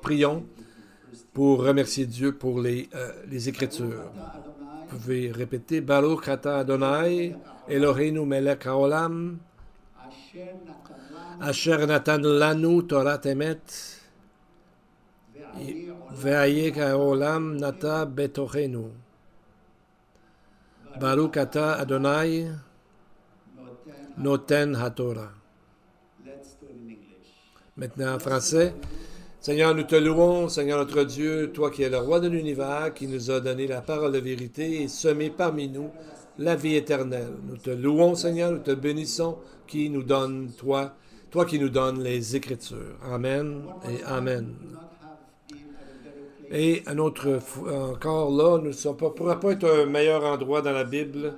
prions pour remercier Dieu pour les Écritures. Vous pouvez répéter, Baruch atah Adonai, Eloheinu melech haolam, Asher natan lanu Torah emet, ve'ayek haolam nata betochenu. Baruch atah Adonai, noten haTorah. Maintenant en français. Seigneur, nous te louons, Seigneur notre Dieu, toi qui es le roi de l'univers, qui nous a donné la parole de vérité et semé parmi nous la vie éternelle. Nous te louons, Seigneur, nous te bénissons, qui nous donne, toi qui nous donnes les Écritures. Amen et Amen. Et encore là, nous ne pourra pas être un meilleur endroit dans la Bible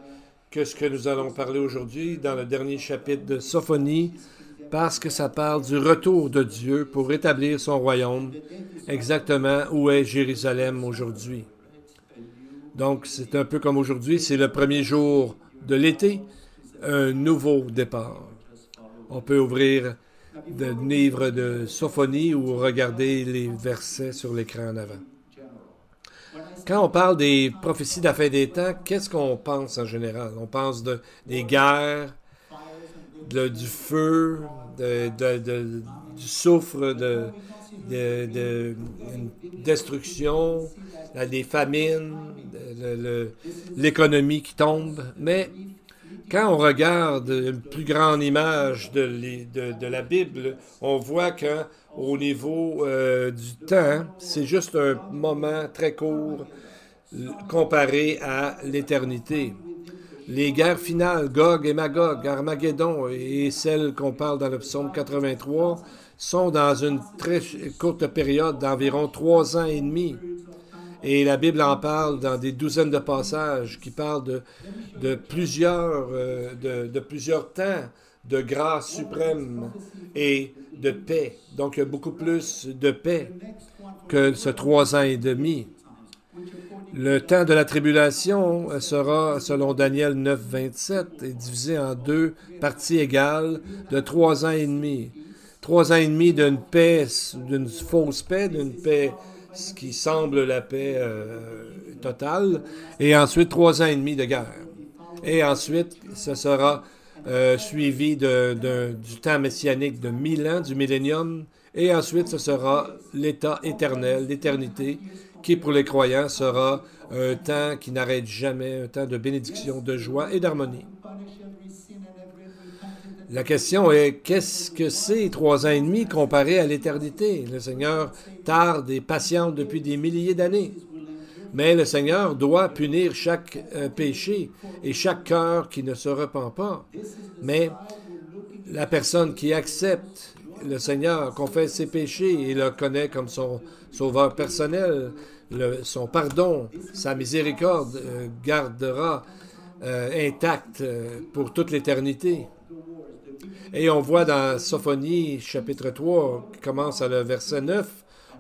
que ce que nous allons parler aujourd'hui dans le dernier chapitre de Sophonie, parce que ça parle du retour de Dieu pour rétablir son royaume, exactement où est Jérusalem aujourd'hui. Donc, c'est un peu comme aujourd'hui, c'est le premier jour de l'été, un nouveau départ. On peut ouvrir le livre de Sophonie ou regarder les versets sur l'écran en avant. Quand on parle des prophéties de la fin des temps, qu'est-ce qu'on pense en général? On pense des guerres, du feu, du soufre, de destruction, des famines, l'économie qui tombe. Mais quand on regarde une plus grande image de la Bible, on voit qu'au niveau du temps, c'est juste un moment très court comparé à l'éternité. Les guerres finales, Gog et Magog, Armageddon et celles qu'on parle dans le psaume 83 sont dans une très courte période d'environ 3 ans et demi. Et la Bible en parle dans des douzaines de passages qui parlent de plusieurs temps de grâce suprême et de paix. Donc, il y a beaucoup plus de paix que ce 3 ans et demi. Le temps de la tribulation sera, selon Daniel 9, 27, est divisé en 2 parties égales de 3 ans et demi. 3 ans et demi d'une paix, d'une fausse paix, d'une paix qui semble la paix totale, et ensuite 3 ans et demi de guerre. Et ensuite, ce sera suivi du temps messianique de 1000 ans, du millénium, et ensuite ce sera l'état éternel, l'éternité, qui pour les croyants sera un temps qui n'arrête jamais, un temps de bénédiction, de joie et d'harmonie. La question est, qu'est-ce que c'est 3 ans et demi comparé à l'éternité? Le Seigneur tarde et patiente depuis des milliers d'années. Mais le Seigneur doit punir chaque péché et chaque cœur qui ne se repent pas. Mais la personne qui accepte le Seigneur, confesse ses péchés et le connaît comme son sauveur personnel, son pardon, sa miséricorde gardera intacte pour toute l'éternité. Et on voit dans Sophonie, chapitre 3, qui commence à le verset 9,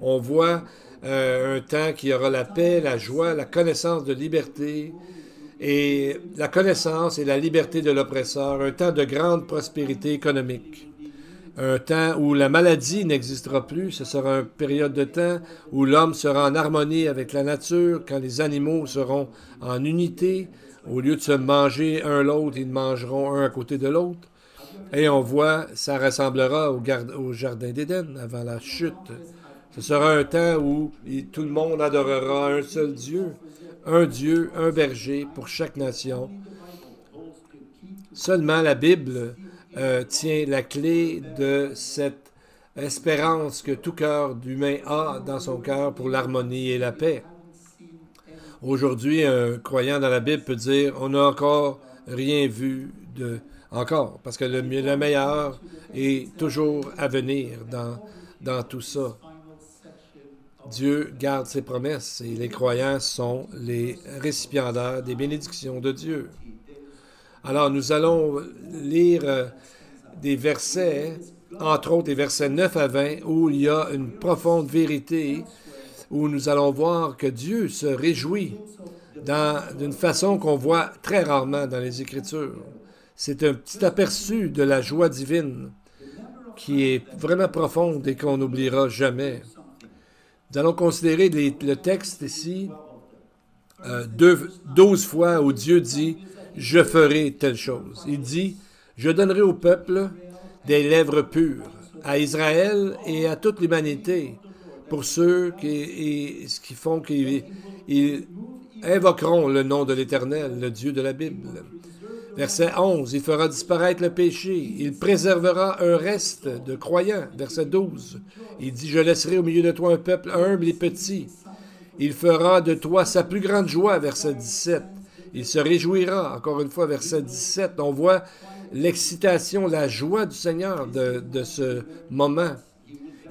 on voit un temps qui aura la paix, la joie, la connaissance de liberté, et la connaissance et la liberté de l'oppresseur, un temps de grande prospérité économique. Un temps où la maladie n'existera plus, ce sera une période de temps où l'homme sera en harmonie avec la nature, quand les animaux seront en unité, au lieu de se manger un l'autre, ils mangeront un à côté de l'autre. Et on voit, ça ressemblera au jardin d'Éden avant la chute. Ce sera un temps où tout le monde adorera un seul Dieu, un berger pour chaque nation. Seulement la Bible tient la clé de cette espérance que tout cœur d'humain a dans son cœur pour l'harmonie et la paix. Aujourd'hui, un croyant dans la Bible peut dire « On n'a encore rien vu encore, parce que le meilleur est toujours à venir dans tout ça. » Dieu garde ses promesses et les croyants sont les récipiendaires des bénédictions de Dieu. Alors, nous allons lire des versets, entre autres les versets 9 à 20, où il y a une profonde vérité, où nous allons voir que Dieu se réjouit d'une façon qu'on voit très rarement dans les Écritures. C'est un petit aperçu de la joie divine qui est vraiment profonde et qu'on n'oubliera jamais. Nous allons considérer le texte ici 12 fois où Dieu dit « Je ferai telle chose ». Il dit « Je donnerai au peuple des lèvres pures, à Israël et à toute l'humanité, pour ceux qui font qu'ils invoqueront le nom de l'Éternel, le Dieu de la Bible. » Verset 11, il fera disparaître le péché, il préservera un reste de croyants. Verset 12, il dit, je laisserai au milieu de toi un peuple humble et petit. Il fera de toi sa plus grande joie. Verset 17, il se réjouira. Encore une fois, verset 17, on voit l'excitation, la joie du Seigneur de ce moment.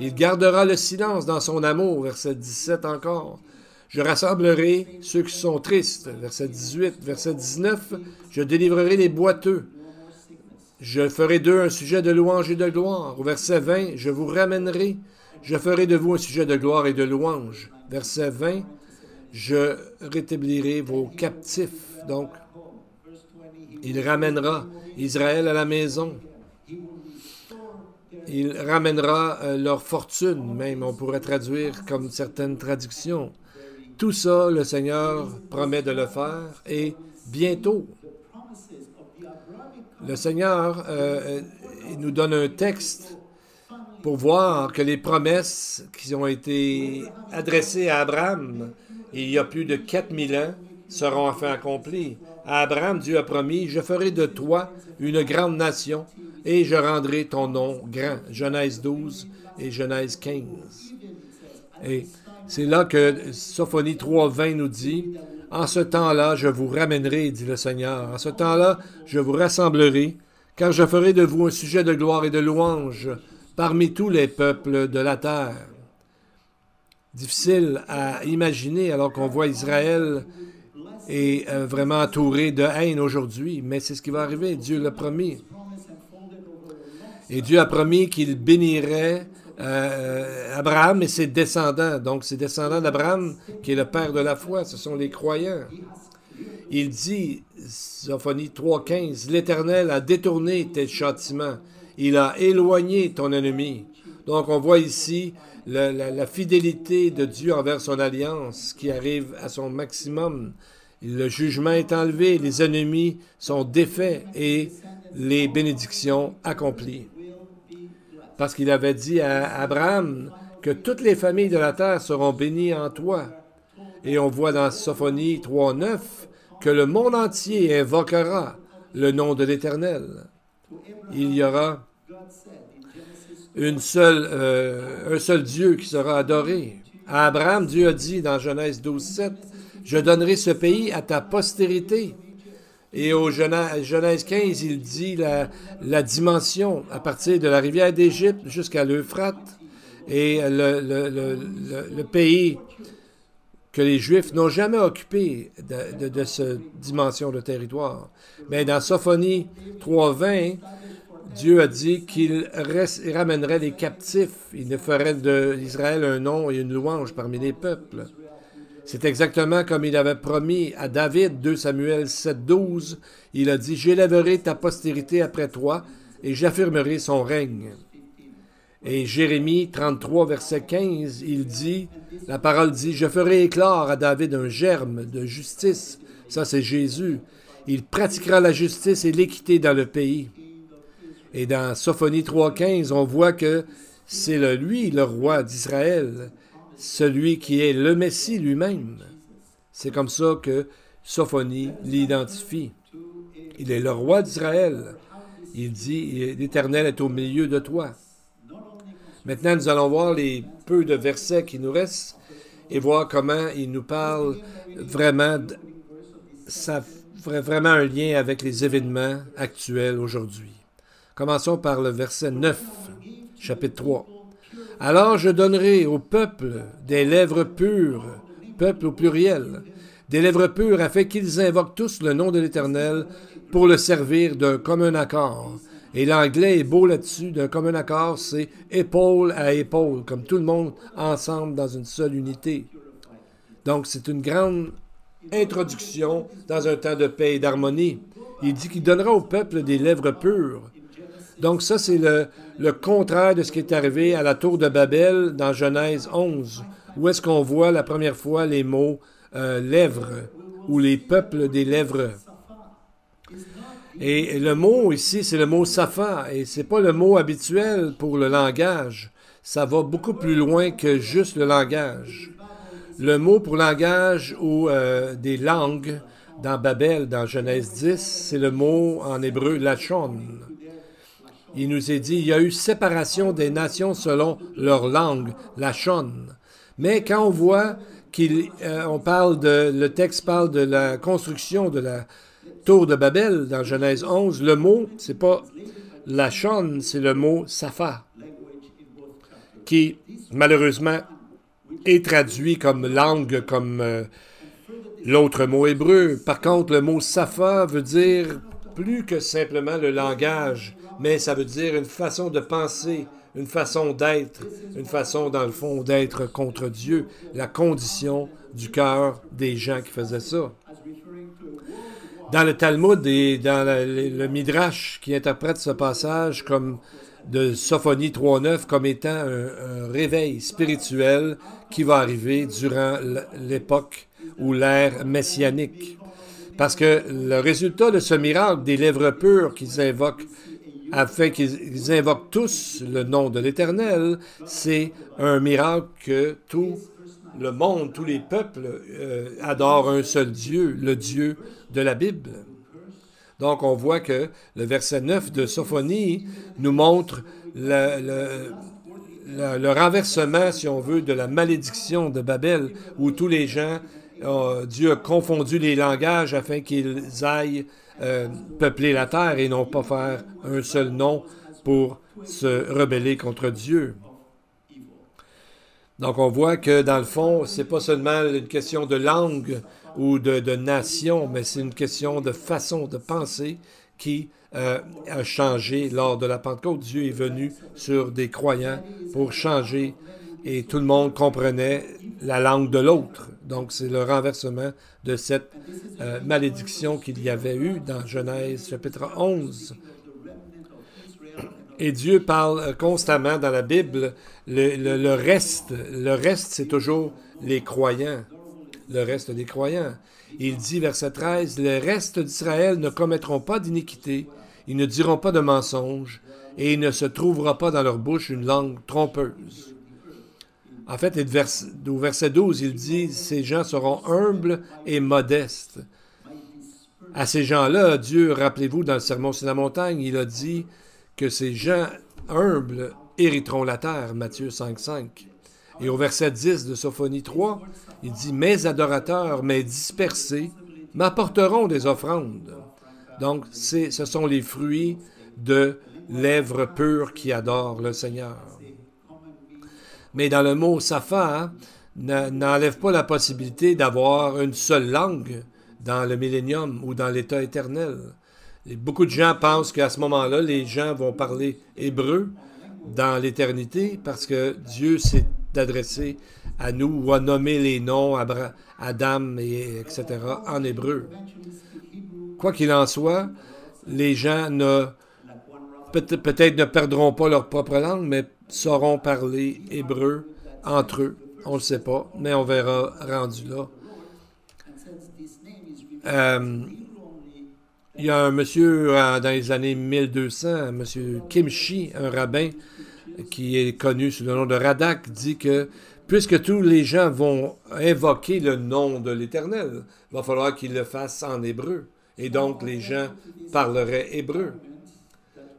Il gardera le silence dans son amour. Verset 17 encore. Je rassemblerai ceux qui sont tristes. Verset 18. Verset 19. Je délivrerai les boiteux. Je ferai d'eux un sujet de louange et de gloire. Au verset 20. Je vous ramènerai. Je ferai de vous un sujet de gloire et de louange. Verset 20. Je rétablirai vos captifs. Donc, il ramènera Israël à la maison. Il ramènera leur fortune, même, on pourrait traduire comme certaines traductions. Tout ça, le Seigneur promet de le faire, et bientôt. Le Seigneur il nous donne un texte pour voir que les promesses qui ont été adressées à Abraham il y a plus de 4000 ans seront enfin accomplies. À Abraham, Dieu a promis, « Je ferai de toi une grande nation, et je rendrai ton nom grand. » Genèse 12 et Genèse 15. Et c'est là que Sophonie 3.20 nous dit, « En ce temps-là, je vous ramènerai, dit le Seigneur. En ce temps-là, je vous rassemblerai, car je ferai de vous un sujet de gloire et de louange parmi tous les peuples de la terre. » Difficile à imaginer alors qu'on voit Israël est vraiment entouré de haine aujourd'hui, mais c'est ce qui va arriver. Dieu l'a promis. Et Dieu a promis qu'il bénirait Abraham et ses descendants. Donc, ses descendants d'Abraham, qui est le père de la foi, ce sont les croyants. Il dit, Sophonie 3.15, « L'Éternel a détourné tes châtiments. Il a éloigné ton ennemi. » Donc, on voit ici la fidélité de Dieu envers son alliance qui arrive à son maximum. Le jugement est enlevé, les ennemis sont défaits et les bénédictions accomplies. Parce qu'il avait dit à Abraham que toutes les familles de la terre seront bénies en toi. Et on voit dans Sophonie 3.9 que le monde entier invoquera le nom de l'Éternel. Il y aura un seul Dieu qui sera adoré. À Abraham, Dieu a dit dans Genèse 12.7, « Je donnerai ce pays à ta postérité. » Et au Genèse 15, il dit la dimension à partir de la rivière d'Égypte jusqu'à l'Euphrate et le pays que les Juifs n'ont jamais occupé de cette dimension de territoire. Mais dans Sophonie 3.20, Dieu a dit qu'il ramènerait les captifs. Il ne ferait d'Israël un nom et une louange parmi les peuples. C'est exactement comme il avait promis à David, 2 Samuel 7.12. Il a dit, « J'élèverai ta postérité après toi, et j'affirmerai son règne. » Et Jérémie 33, verset 15, il dit, la parole dit, « Je ferai éclore à David un germe de justice. » Ça, c'est Jésus. « Il pratiquera la justice et l'équité dans le pays. » Et dans Sophonie 3.15, on voit que c'est lui, le roi d'Israël, celui qui est le Messie lui-même. C'est comme ça que Sophonie l'identifie. Il est le roi d'Israël. Il dit, l'Éternel est au milieu de toi. Maintenant, nous allons voir les peu de versets qui nous restent et voir comment il nous parle vraiment, ça ferait vraiment un lien avec les événements actuels aujourd'hui. Commençons par le verset 9, chapitre 3. « Alors je donnerai au peuple des lèvres pures, peuple au pluriel, des lèvres pures afin qu'ils invoquent tous le nom de l'Éternel pour le servir d'un commun accord. » Et l'anglais est beau là-dessus, d'un commun accord, c'est épaule à épaule, comme tout le monde ensemble dans une seule unité. Donc c'est une grande introduction dans un temps de paix et d'harmonie. Il dit qu'il donnera au peuple des lèvres pures. Donc ça, c'est le contraire de ce qui est arrivé à la tour de Babel dans Genèse 11, où est-ce qu'on voit la première fois les mots lèvres ou les peuples des lèvres. Et le mot ici, c'est le mot sapha, et c'est pas le mot habituel pour le langage. Ça va beaucoup plus loin que juste le langage. Le mot pour langage ou des langues dans Babel, dans Genèse 10, c'est le mot en hébreu lachon. Il nous est dit, il y a eu séparation des nations selon leur langue, lachon. Mais quand on voit le texte parle de la construction de la tour de Babel dans Genèse 11, le mot, c'est pas lachon, c'est le mot sapha, qui malheureusement est traduit comme langue, comme l'autre mot hébreu. Par contre, le mot sapha veut dire plus que simplement le langage, mais ça veut dire une façon de penser, une façon d'être, une façon, dans le fond, d'être contre Dieu, la condition du cœur des gens qui faisaient ça. Dans le Talmud et dans le Midrash qui interprète ce passage comme de Sophonie 3.9 comme étant un réveil spirituel qui va arriver durant l'époque ou l'ère messianique. Parce que le résultat de ce miracle des lèvres pures qu'ils invoquent, afin qu'ils invoquent tous le nom de l'Éternel, c'est un miracle que tout le monde, tous les peuples adorent un seul Dieu, le Dieu de la Bible. Donc, on voit que le verset 9 de Sophonie nous montre le renversement, si on veut, de la malédiction de Babel, où tous les gens, Dieu a confondu les langages afin qu'ils aillent peupler la terre et non pas faire un seul nom pour se rebeller contre Dieu. Donc, on voit que, dans le fond, c'est pas seulement une question de langue ou de nation, mais c'est une question de façon de penser qui a changé lors de la Pentecôte. Dieu est venu sur des croyants pour changer et tout le monde comprenait la langue de l'autre. Donc, c'est le renversement de cette malédiction qu'il y avait eu dans Genèse chapitre 11. Et Dieu parle constamment dans la Bible, le reste, c'est toujours les croyants, le reste des croyants. Il dit, verset 13, « Les restes d'Israël ne commettront pas d'iniquité, ils ne diront pas de mensonges, et il ne se trouvera pas dans leur bouche une langue trompeuse. » En fait, au verset 12, il dit, « Ces gens seront humbles et modestes. » À ces gens-là, Dieu, rappelez-vous, dans le Sermon sur la montagne, il a dit que ces gens humbles hériteront la terre, Matthieu 5.5. Et au verset 10 de Sophonie 3, il dit « Mes adorateurs, mes dispersés, m'apporteront des offrandes. » Donc, ce sont les fruits de lèvres pures qui adorent le Seigneur. Mais dans le mot « sapha », n'enlève pas la possibilité d'avoir une seule langue dans le millénium ou dans l'état éternel. Et beaucoup de gens pensent qu'à ce moment-là, les gens vont parler hébreu dans l'éternité parce que Dieu s'est adressé à nous ou a nommé les noms Adam, etc. en hébreu. Quoi qu'il en soit, les gens peut-être ne perdront pas leur propre langue, mais sauront parler hébreu entre eux. On ne le sait pas, mais on verra rendu là. Il y a un monsieur dans les années 1200, un monsieur Kimchi, un rabbin qui est connu sous le nom de Radak, dit que puisque tous les gens vont invoquer le nom de l'Éternel, il va falloir qu'ils le fassent en hébreu. Et donc, les gens parleraient hébreu.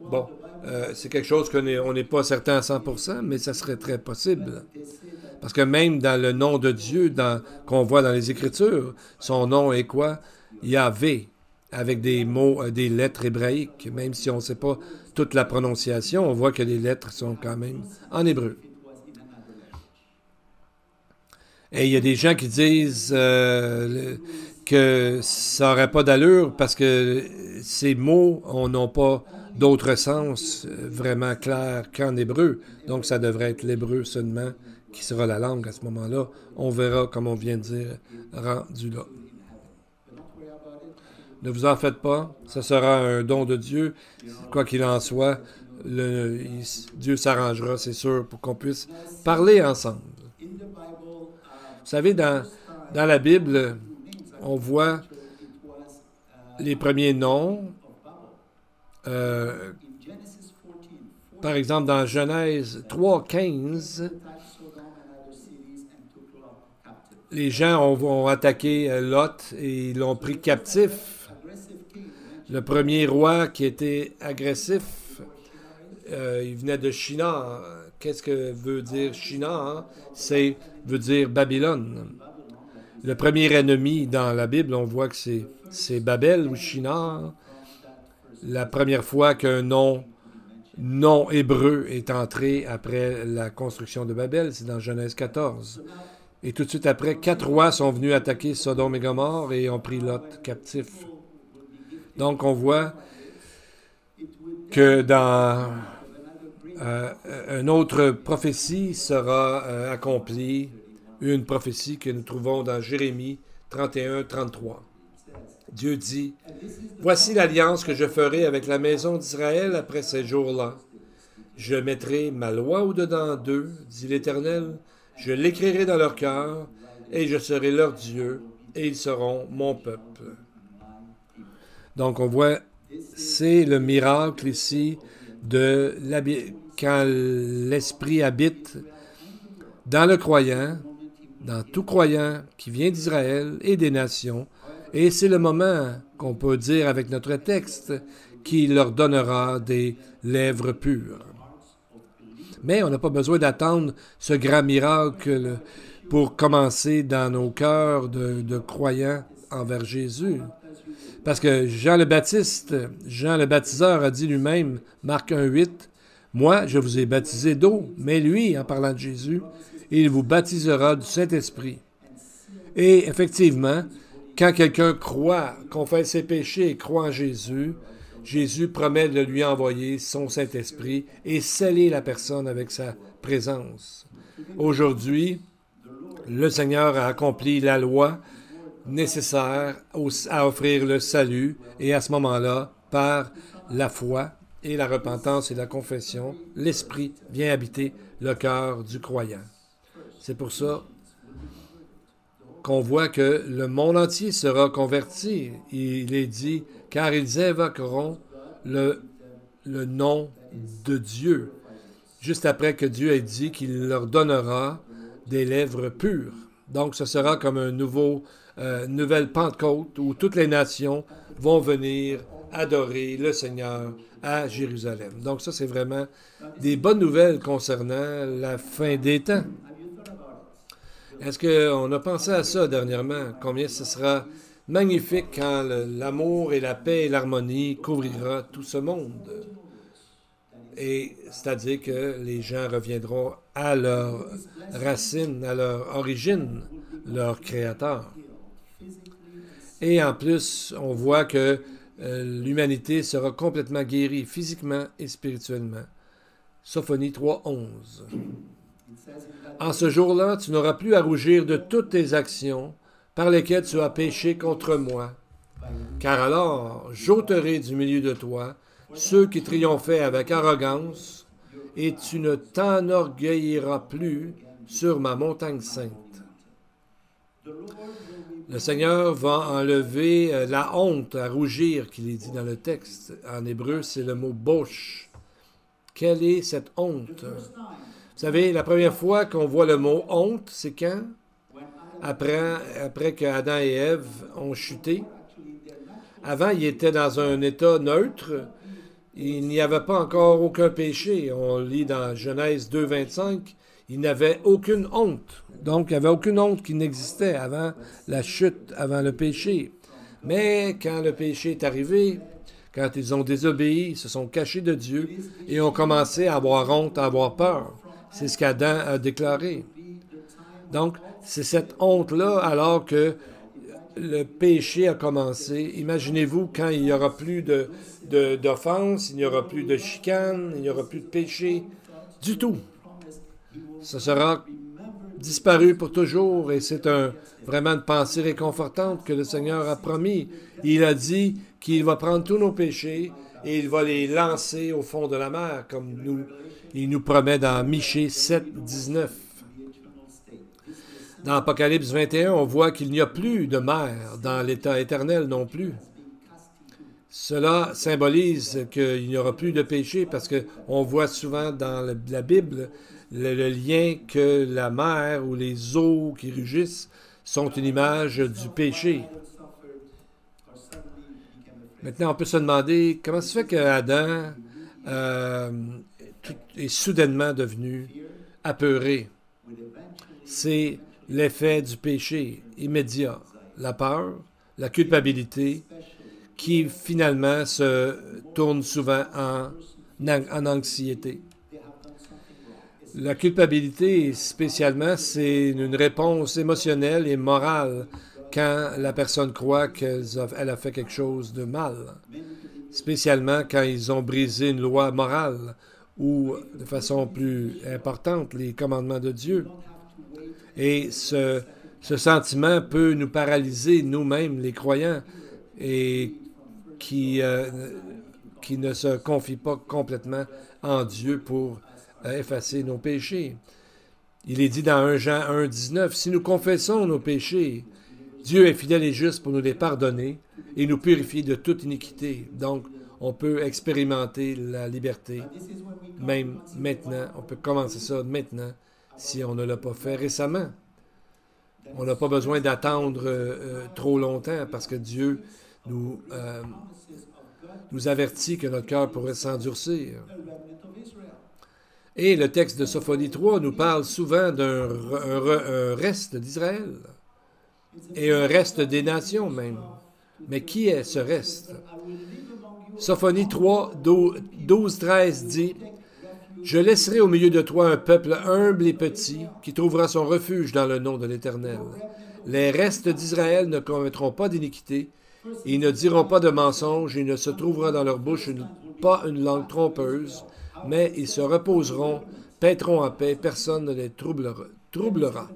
Bon, c'est quelque chose qu'on n'est pas certain à 100%, mais ça serait très possible. Parce que même dans le nom de Dieu qu'on voit dans les Écritures, son nom est quoi? Yahvé, avec des mots, des lettres hébraïques. Même si on ne sait pas toute la prononciation, on voit que les lettres sont quand même en hébreu. Et il y a des gens qui disent que ça n'aurait pas d'allure parce que ces mots n'ont pas d'autre sens vraiment clair qu'en hébreu. Donc, ça devrait être l'hébreu seulement qui sera la langue à ce moment-là. On verra, comme on vient de dire, rendu là. Ne vous en faites pas, ce sera un don de Dieu. Quoi qu'il en soit, Dieu s'arrangera, c'est sûr, pour qu'on puisse parler ensemble. Vous savez, dans la Bible, on voit les premiers noms. Par exemple, dans Genèse 3:15, les gens ont attaqué Lot et ils l'ont pris captif. Le premier roi qui était agressif, il venait de Shinar. Qu'est-ce que veut dire Shinar? Veut dire Babylone. Le premier ennemi dans la Bible, on voit que c'est Babel ou Shinar. La première fois qu'un nom non hébreu est entré après la construction de Babel, c'est dans Genèse 14. Et tout de suite après, 4 rois sont venus attaquer Sodome et Gomorrhe et ont pris Lot captif. Donc on voit que dans une autre prophétie sera accomplie, une prophétie que nous trouvons dans Jérémie 31-33. Dieu dit, « Voici l'alliance que je ferai avec la maison d'Israël après ces jours-là. Je mettrai ma loi au-dedans d'eux, dit l'Éternel, je l'écrirai dans leur cœur, et je serai leur Dieu, et ils seront mon peuple. » Donc on voit, c'est le miracle ici de quand l'Esprit habite dans le croyant, dans tout croyant qui vient d'Israël et des nations, et c'est le moment qu'on peut dire avec notre texte qui leur donnera des lèvres pures. Mais on n'a pas besoin d'attendre ce grand miracle pour commencer dans nos cœurs de croyants envers Jésus. Parce que Jean le baptiseur a dit lui-même, Marc 1,8, « Moi, je vous ai baptisé d'eau, mais lui, en parlant de Jésus, il vous baptisera du Saint-Esprit. » Et effectivement, quand quelqu'un croit, confesse ses péchés et croit en Jésus, Jésus promet de lui envoyer son Saint-Esprit et sceller la personne avec sa présence. Aujourd'hui, le Seigneur a accompli la loi nécessaire à offrir le salut, et à ce moment-là, par la foi et la repentance et la confession, l'Esprit vient habiter le cœur du croyant. C'est pour ça qu'on voit que le monde entier sera converti. Il est dit, car ils invoqueront le nom de Dieu, juste après que Dieu ait dit qu'il leur donnera des lèvres pures. Donc ce sera comme une nouvelle Pentecôte où toutes les nations vont venir adorer le Seigneur à Jérusalem. Donc ça, c'est vraiment des bonnes nouvelles concernant la fin des temps. Est-ce qu'on a pensé à ça dernièrement? Combien ce sera magnifique quand l'amour et la paix et l'harmonie couvrira tout ce monde? Et c'est-à-dire que les gens reviendront à leur racine, à leur origine, leur créateur. Et en plus, on voit que l'humanité sera complètement guérie physiquement et spirituellement. Sophonie 3:11. En ce jour-là, tu n'auras plus à rougir de toutes tes actions par lesquelles tu as péché contre moi. Car alors, j'ôterai du milieu de toi ceux qui triomphaient avec arrogance, et tu ne t'enorgueilliras plus sur ma montagne sainte. Le Seigneur va enlever la honte à rougir qu'il est dit dans le texte. En hébreu, c'est le mot bosh. Quelle est cette honte? Vous savez, la première fois qu'on voit le mot honte, c'est quand? Après que Adam et Ève ont chuté. Avant, ils étaient dans un état neutre. Il n'y avait pas encore aucun péché. On lit dans Genèse 2:25, il n'avait aucune honte. Donc, il n'y avait aucune honte qui n'existait avant la chute, avant le péché. Mais quand le péché est arrivé, quand ils ont désobéi, ils se sont cachés de Dieu et ont commencé à avoir honte, à avoir peur. C'est ce qu'Adam a déclaré. Donc, c'est cette honte-là, alors que le péché a commencé. Imaginez-vous quand il n'y aura plus d'offense, il n'y aura plus de chicane, il n'y aura plus de péché du tout. Ça sera disparu pour toujours, et c'est vraiment une pensée réconfortante que le Seigneur a promis. Il a dit qu'il va prendre tous nos péchés et il va les lancer au fond de la mer, comme il nous promet dans Michée 7:19. Dans Apocalypse 21, on voit qu'il n'y a plus de mer dans l'état éternel non plus. Cela symbolise qu'il n'y aura plus de péché parce qu'on voit souvent dans la Bible le lien que la mer ou les eaux qui rugissent sont une image du péché. Maintenant, on peut se demander comment se fait qu'Adam est soudainement devenu apeuré. C'est l'effet du péché immédiat, la peur, la culpabilité, qui finalement se tourne souvent en anxiété. La culpabilité, spécialement, c'est une réponse émotionnelle et morale quand la personne croit qu'elle a fait quelque chose de mal, spécialement quand ils ont brisé une loi morale ou, de façon plus importante, les commandements de Dieu. Et ce sentiment peut nous paralyser, nous-mêmes, les croyants, et qui ne se confient pas complètement en Dieu pour effacer nos péchés. Il est dit dans 1 Jean 1, 19, « Si nous confessons nos péchés, Dieu est fidèle et juste pour nous les pardonner et nous purifier de toute iniquité. » Donc, on peut expérimenter la liberté, même maintenant. On peut commencer ça maintenant, si on ne l'a pas fait récemment. On n'a pas besoin d'attendre trop longtemps parce que Dieu nous avertit que notre cœur pourrait s'endurcir. Et le texte de Sophonie 3 nous parle souvent d'un reste d'Israël et un reste des nations même. Mais qui est ce reste? Sophonie 3, 12, 13 dit « Je laisserai au milieu de toi un peuple humble et petit qui trouvera son refuge dans le nom de l'Éternel. Les restes d'Israël ne commettront pas d'iniquité, ils ne diront pas de mensonges, il ne se trouvera dans leur bouche pas une langue trompeuse, mais ils se reposeront, paîtront en paix, personne ne les troublera. »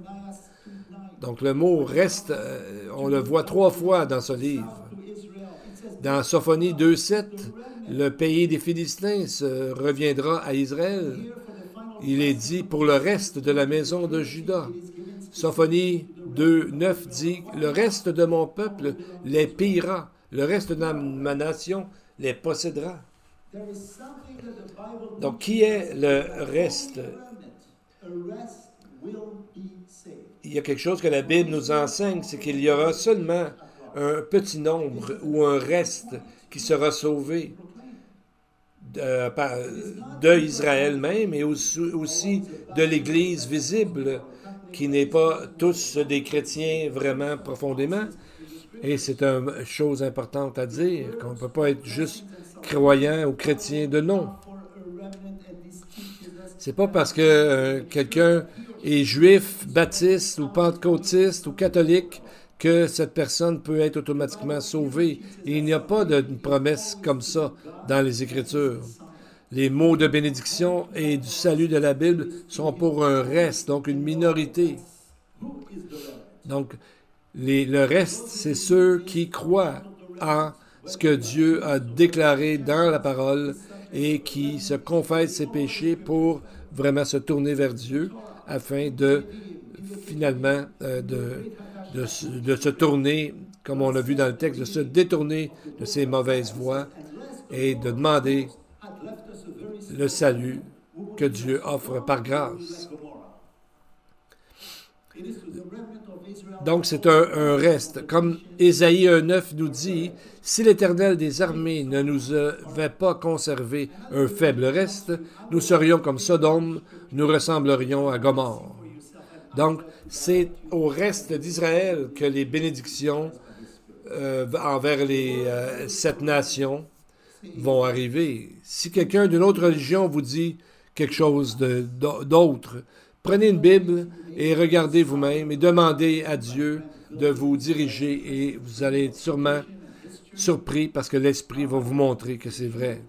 Donc le mot « reste », on le voit 3 fois dans ce livre. Dans Sophonie 2.7, le pays des Philistins reviendra à Israël. Il est dit pour le reste de la maison de Juda. Sophonie 2.9 dit « Le reste de mon peuple les pillera, le reste de ma nation les possédera. » Donc, qui est le reste? Il y a quelque chose que la Bible nous enseigne, c'est qu'il y aura seulement un petit nombre ou un reste qui sera sauvé de Israël même et aussi de l'Église visible, qui n'est pas tous des chrétiens vraiment profondément. Et c'est une chose importante à dire, qu'on ne peut pas être juste croyant ou chrétien de nom. C'est pas parce que quelqu'un est juif, baptiste ou pentecôtiste ou catholique que cette personne peut être automatiquement sauvée. Et il n'y a pas de promesse comme ça dans les Écritures. Les mots de bénédiction et du salut de la Bible sont pour un reste, donc une minorité. Donc, le reste, c'est ceux qui croient en ce que Dieu a déclaré dans la parole et qui se confessent ses péchés pour vraiment se tourner vers Dieu afin de, finalement, de se tourner, comme on l'a vu dans le texte, de se détourner de ses mauvaises voies et de demander le salut que Dieu offre par grâce. Donc, c'est un reste. Comme Ésaïe 1.9 nous dit, « Si l'Éternel des armées ne nous avait pas conservé un faible reste, nous serions comme Sodome, nous ressemblerions à Gomorrhe. » Donc, c'est au reste d'Israël que les bénédictions envers les 7 nations vont arriver. Si quelqu'un d'une autre religion vous dit quelque chose d'autre, prenez une Bible et regardez vous-même et demandez à Dieu de vous diriger et vous allez être sûrement surpris parce que l'Esprit va vous montrer que c'est vrai.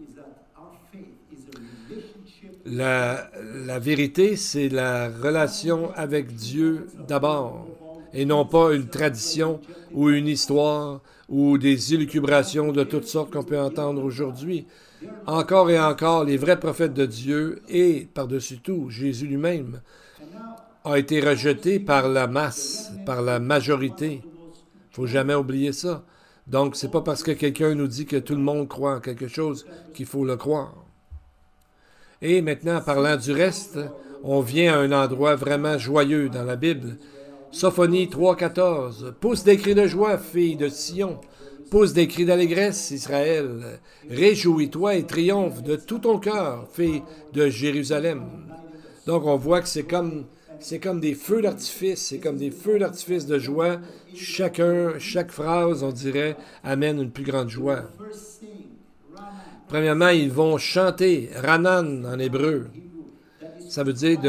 La vérité, c'est la relation avec Dieu d'abord et non pas une tradition ou une histoire ou des élucubrations de toutes sortes qu'on peut entendre aujourd'hui. Encore et encore, les vrais prophètes de Dieu et, par-dessus tout, Jésus lui-même, a été rejeté par la masse, par la majorité. Il ne faut jamais oublier ça. Donc, c'est pas parce que quelqu'un nous dit que tout le monde croit en quelque chose qu'il faut le croire. Et maintenant, en parlant du reste, on vient à un endroit vraiment joyeux dans la Bible. Sophonie 3,14. Pousse des cris de joie, fille de Sion. Pousse des cris d'allégresse, Israël. Réjouis-toi et triomphe de tout ton cœur, fille de Jérusalem. Donc, on voit que c'est comme des feux d'artifice, c'est comme des feux d'artifice de joie. Chaque phrase, on dirait, amène une plus grande joie. Premièrement, ils vont chanter, ranan en hébreu. Ça veut dire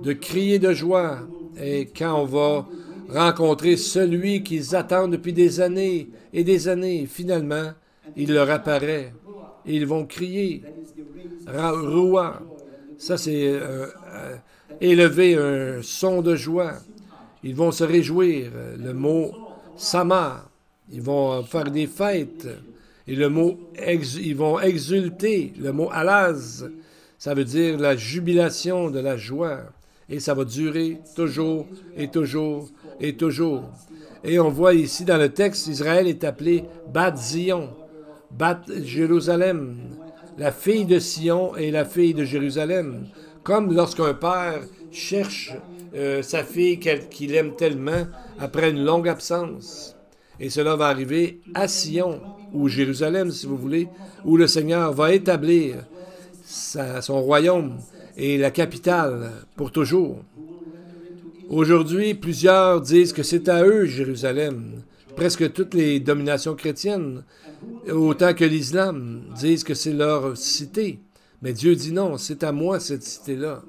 de crier de joie. Et quand on va rencontrer celui qu'ils attendent depuis des années et des années, finalement, il leur apparaît. Et ils vont crier, roua. Ça, c'est élever un son de joie. Ils vont se réjouir. Le mot sama. Ils vont faire des fêtes. Et le mot ils vont exulter. Le mot alaz, ça veut dire la jubilation de la joie. Et ça va durer toujours et toujours et toujours. Et on voit ici dans le texte, Israël est appelé Bat Zion, Bat Jérusalem, la fille de Sion et la fille de Jérusalem. Comme lorsqu'un père cherche sa fille qu'il aime tellement après une longue absence. Et cela va arriver à Sion, ou Jérusalem, si vous voulez, où le Seigneur va établir son royaume et la capitale pour toujours. Aujourd'hui, plusieurs disent que c'est à eux, Jérusalem. Presque toutes les dominations chrétiennes, autant que l'islam, disent que c'est leur cité. Mais Dieu dit non, c'est à moi cette cité-là.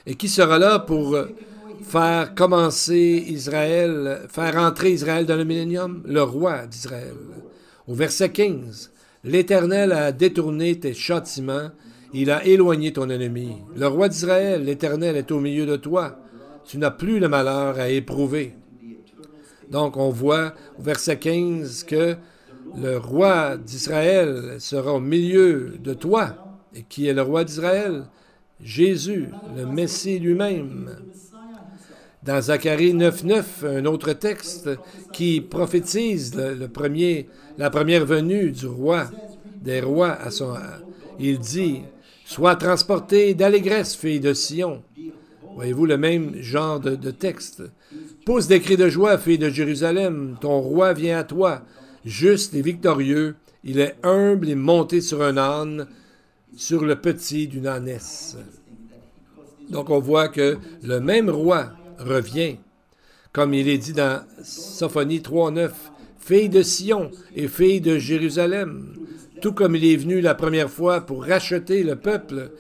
Et qui sera là pour faire commencer Israël, faire entrer Israël dans le millénium? Le roi d'Israël. Au verset 15, « L'Éternel a détourné tes châtiments, il a éloigné ton ennemi. Le roi d'Israël, l'Éternel est au milieu de toi. Tu n'as plus le malheur à éprouver. » Donc, on voit au verset 15 que le roi d'Israël sera au milieu de toi. Et qui est le roi d'Israël? Jésus, le Messie lui-même. Dans Zacharie 9,9, un autre texte qui prophétise la première venue du roi, des rois il dit « Sois transporté d'allégresse, fille de Sion. » Voyez-vous le même genre de texte. « Pousse des cris de joie, fille de Jérusalem, ton roi vient à toi, juste et victorieux, il est humble et monté sur un âne, sur le petit d'une ânesse. » Donc on voit que le même roi revient, comme il est dit dans Sophonie 3,9, « Fille de Sion et fille de Jérusalem », tout comme il est venu la première fois pour racheter le peuple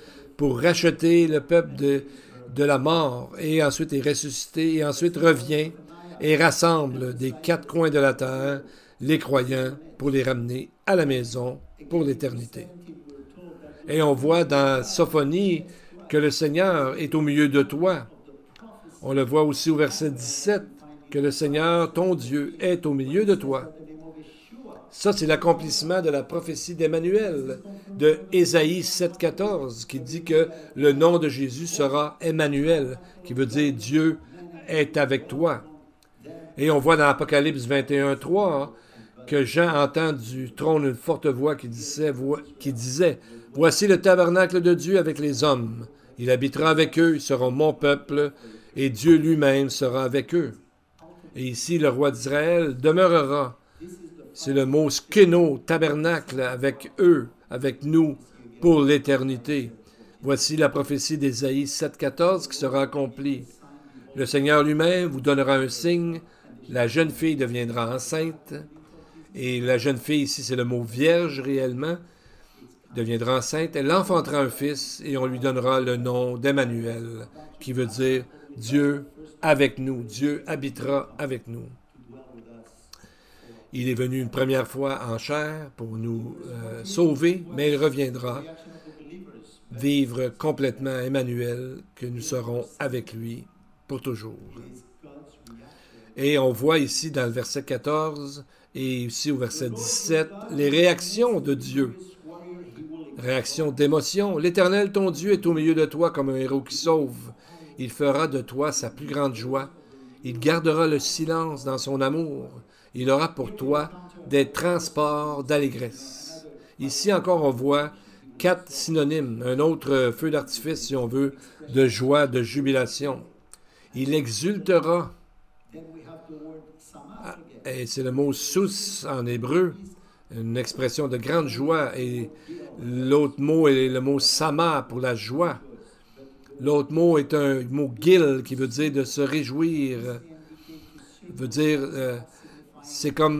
de la mort, et ensuite est ressuscité, et ensuite revient et rassemble des quatre coins de la terre les croyants pour les ramener à la maison pour l'éternité. Et on voit dans Sophonie que le Seigneur est au milieu de toi. On le voit aussi au verset 17, que le Seigneur, ton Dieu, est au milieu de toi. Ça, c'est l'accomplissement de la prophétie d'Emmanuel, de Ésaïe 7,14, qui dit que le nom de Jésus sera Emmanuel, qui veut dire Dieu est avec toi. Et on voit dans Apocalypse 21,3 que Jean entend du trône une forte voix qui disait « Voici le tabernacle de Dieu avec les hommes. Il habitera avec eux, ils seront mon peuple, et Dieu lui-même sera avec eux. » Et ici, le roi d'Israël demeurera. C'est le mot skeno, tabernacle, avec eux, avec nous, pour l'éternité. Voici la prophétie d'Ésaïe 7,14 qui sera accomplie. Le Seigneur lui-même vous donnera un signe, la jeune fille deviendra enceinte, et la jeune fille, ici c'est le mot vierge réellement, deviendra enceinte, elle enfantera un fils, et on lui donnera le nom d'Emmanuel, qui veut dire Dieu avec nous, Dieu habitera avec nous. Il est venu une première fois en chair pour nous sauver, mais il reviendra vivre complètement Emmanuel, que nous serons avec lui pour toujours. Et on voit ici dans le verset 14 et ici au verset 17 les réactions de Dieu. Réaction d'émotion. « L'Éternel, ton Dieu, est au milieu de toi comme un héros qui sauve. Il fera de toi sa plus grande joie. Il gardera le silence dans son amour. Il aura pour toi des transports d'allégresse. Ici encore, on voit 4 synonymes, un autre feu d'artifice, si on veut, de joie, de jubilation. Il exultera. Et c'est le mot sous en hébreu, une expression de grande joie. Et l'autre mot est le mot sama pour la joie. L'autre mot est un mot gil qui veut dire de se réjouir. Veut dire, c'est un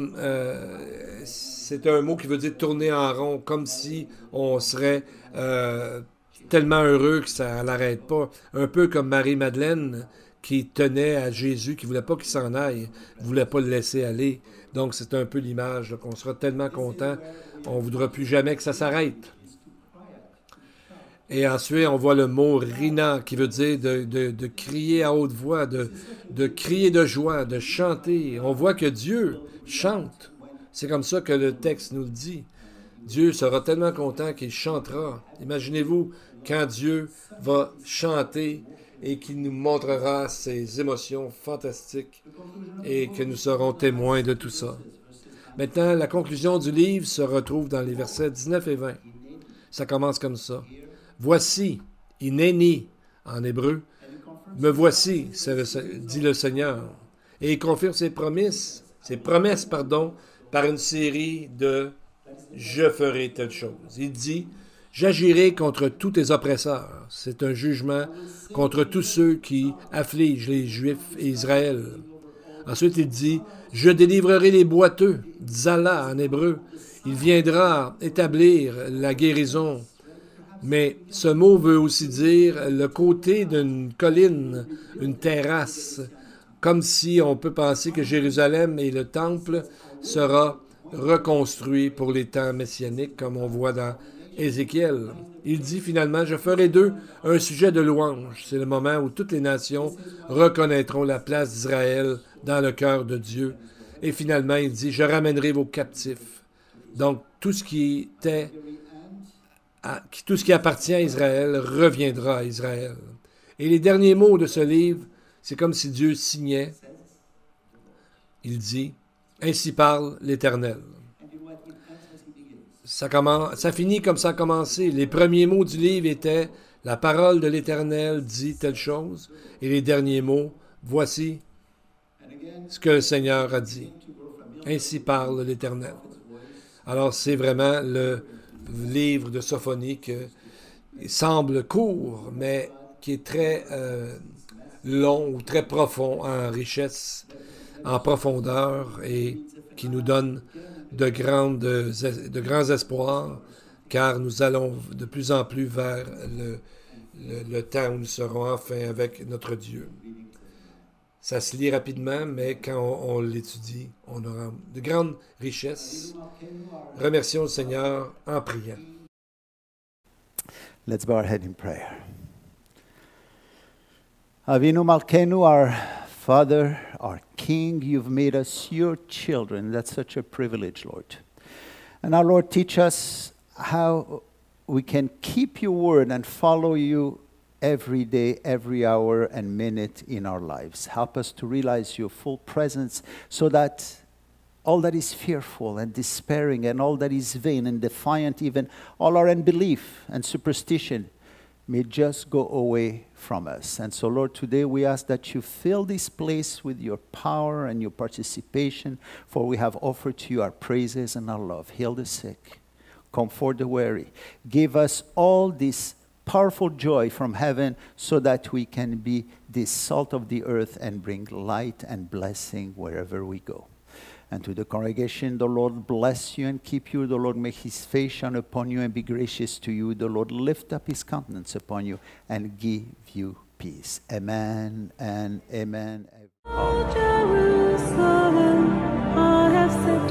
mot qui veut dire tourner en rond, comme si on serait tellement heureux que ça n'arrête pas. Un peu comme Marie-Madeleine qui tenait à Jésus, qui ne voulait pas qu'il s'en aille, ne voulait pas le laisser aller. Donc c'est un peu l'image, qu'on sera tellement content, on ne voudra plus jamais que ça s'arrête. Et ensuite, on voit le mot rina, qui veut dire de crier à haute voix, de crier de joie, de chanter. On voit que Dieu chante. C'est comme ça que le texte nous le dit. Dieu sera tellement content qu'il chantera. Imaginez-vous quand Dieu va chanter et qu'il nous montrera ses émotions fantastiques et que nous serons témoins de tout ça. Maintenant, la conclusion du livre se retrouve dans les versets 19 et 20. Ça commence comme ça. Voici, inéni en hébreu, me voici, dit le Seigneur. Et il confirme ses promesses, par une série de je ferai telle chose. Il dit, j'agirai contre tous tes oppresseurs. C'est un jugement contre tous ceux qui affligent les Juifs et Israël. Ensuite, il dit, je délivrerai les boiteux, Zala en hébreu. Il viendra établir la guérison. Mais ce mot veut aussi dire le côté d'une colline, une terrasse, comme si on peut penser que Jérusalem et le temple sera reconstruit pour les temps messianiques, comme on voit dans Ézéchiel. Il dit finalement, je ferai d'eux un sujet de louange. C'est le moment où toutes les nations reconnaîtront la place d'Israël dans le cœur de Dieu. Et finalement, il dit, je ramènerai vos captifs. Donc, tout ce qui appartient à Israël reviendra à Israël. Et les derniers mots de ce livre, c'est comme si Dieu signait. Il dit, ainsi parle l'Éternel. Ça finit comme ça a commencé. Les premiers mots du livre étaient, la parole de l'Éternel dit telle chose. Et les derniers mots, voici ce que le Seigneur a dit. Ainsi parle l'Éternel. Alors c'est vraiment le livre de Sophonie qui semble court, mais qui est très long ou très profond en richesse, en profondeur et qui nous donne de grands espoirs, car nous allons de plus en plus vers le temps où nous serons enfin avec notre Dieu. Ça se lit rapidement, mais quand on l'étudie, on aura de grandes richesses. Remercions le Seigneur en priant. Let's bow our head in prayer. Avinu Malkenu, our Father, our King, you've made us your children. That's such a privilege, Lord. And now, Lord, teach us how we can keep your word and follow you every day, every hour and minute in our lives. Help us to realize your full presence so that all that is fearful and despairing and all that is vain and defiant, even all our unbelief and superstition, may just go away from us. And so, Lord, today we ask that you fill this place with your power and your participation, for we have offered to you our praises and our love. Heal the sick, comfort the weary. Give us all this powerful joy from heaven so that we can be the salt of the earth and bring light and blessing wherever we go. And to the congregation, the Lord bless you and keep you. The Lord make his face shine upon you and be gracious to you. The Lord lift up his countenance upon you and give you peace. Amen and amen. Oh, Jerusalem, I have set